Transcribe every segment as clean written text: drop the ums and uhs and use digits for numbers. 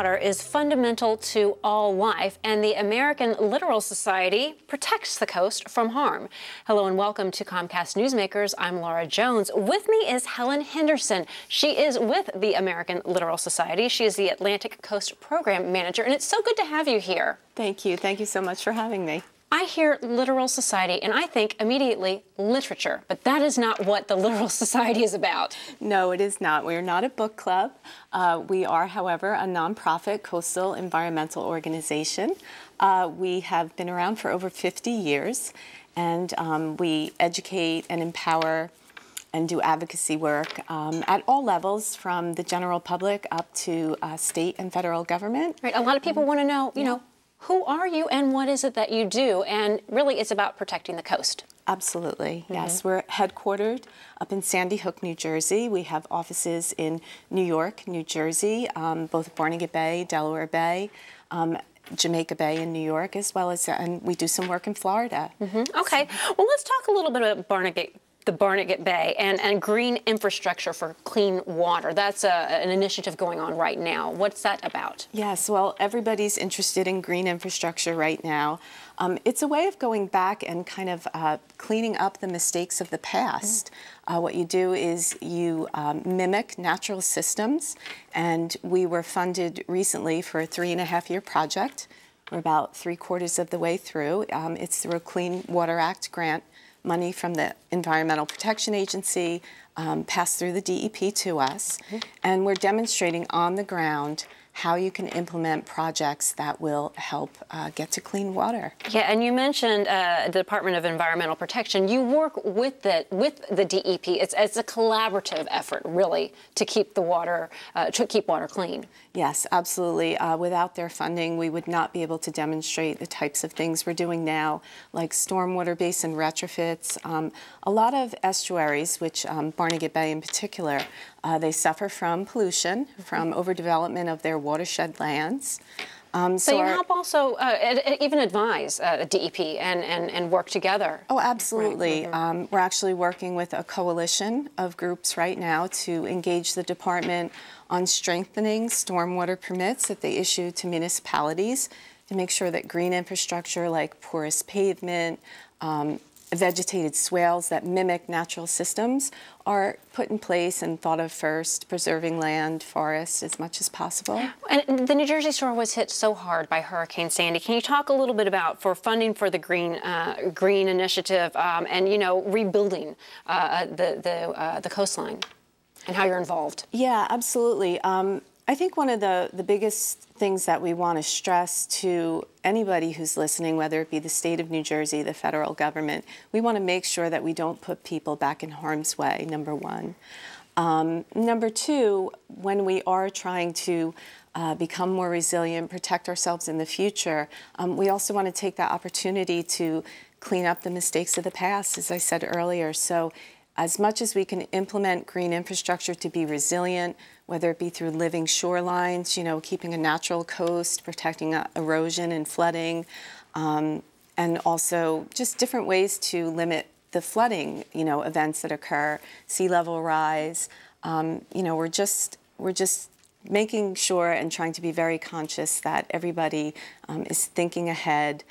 water is fundamental to all life, and the American Littoral Society protects the coast from harm. Hello and welcome to Comcast Newsmakers. I'm Laura Jones. With me is Helen Henderson. She is with the American Littoral Society. She is the Atlantic Coast Program Manager, and it's so good to have you here. Thank you. Thank you so much for having me. I hear Littoral Society, and I think immediately literature, but that is not what the Littoral Society is about. No, it is not. We are not a book club. We are, however, a nonprofit coastal environmental organization. We have been around for over 50 years, and we educate and empower and do advocacy work at all levels, from the general public up to state and federal government. Right. A lot of people want to know, you know, who are you and what is it that you do? And really, it's about protecting the coast. Absolutely, yes. We're headquartered up in Sandy Hook, New Jersey. We have offices in New York, New Jersey, both Barnegat Bay, Delaware Bay, Jamaica Bay in New York, as well as, and we do some work in Florida. Okay, well, let's talk a little bit about the Barnegat Bay and green infrastructure for clean water. That's an initiative going on right now. What's that about? Yes, well, everybody's interested in green infrastructure right now. It's a way of going back and kind of cleaning up the mistakes of the past. What you do is you mimic natural systems, and we were funded recently for a 3.5-year project. We're about 3/4 of the way through. It's through a Clean Water Act grant. Money from the Environmental Protection Agency passed through the DEP to us, and we're demonstrating on the ground how you can implement projects that will help get to clean water. Yeah, and you mentioned the Department of Environmental Protection. You work with the DEP. It's a collaborative effort, really, to keep the water clean. Yes, absolutely. Without their funding, we would not be able to demonstrate the types of things we're doing now, like stormwater basin retrofits. A lot of estuaries, which Barnegat Bay in particular, they suffer from pollution, from overdevelopment of their watershed lands. So you help also even advise DEP and work together. Oh, absolutely. Right. We're actually working with a coalition of groups right now to engage the department on strengthening stormwater permits that they issue to municipalities to make sure that green infrastructure like porous pavement, vegetated swales that mimic natural systems are put in place and thought of first, preserving land, forest as much as possible. And the New Jersey shore was hit so hard by Hurricane Sandy. Can you talk a little bit about funding for the green initiative and, you know, rebuilding the coastline and how you're involved? Yeah, absolutely. I think one of the biggest things that we want to stress to anybody who's listening, whether it be the state of New Jersey, the federal government, we want to make sure that we don't put people back in harm's way, number one. Number two, when we are trying to become more resilient, protect ourselves in the future, we also want to take that opportunity to clean up the mistakes of the past, as I said earlier. So as much as we can implement green infrastructure to be resilient, whether it be through living shorelines, you know, keeping a natural coast, protecting erosion and flooding, and also just different ways to limit the flooding, you know, events that occur, sea level rise. You know, we're just making sure and trying to be very conscious that everybody is thinking ahead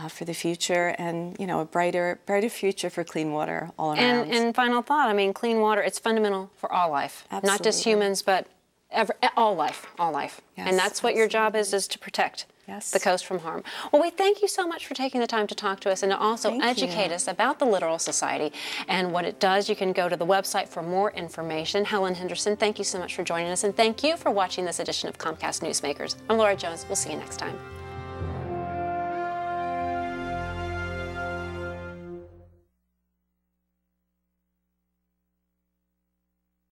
for the future, and, you know, a brighter future for clean water all around. And final thought, I mean, clean water, it's fundamental for all life. Absolutely. Not just humans, but all life. Yes, and that's what your job is to protect the coast from harm. Well, we thank you so much for taking the time to talk to us and to also educate us about the Littoral Society and what it does. You can go to the website for more information. Helen Henderson, thank you so much for joining us, and thank you for watching this edition of Comcast Newsmakers. I'm Laura Jones. We'll see you next time.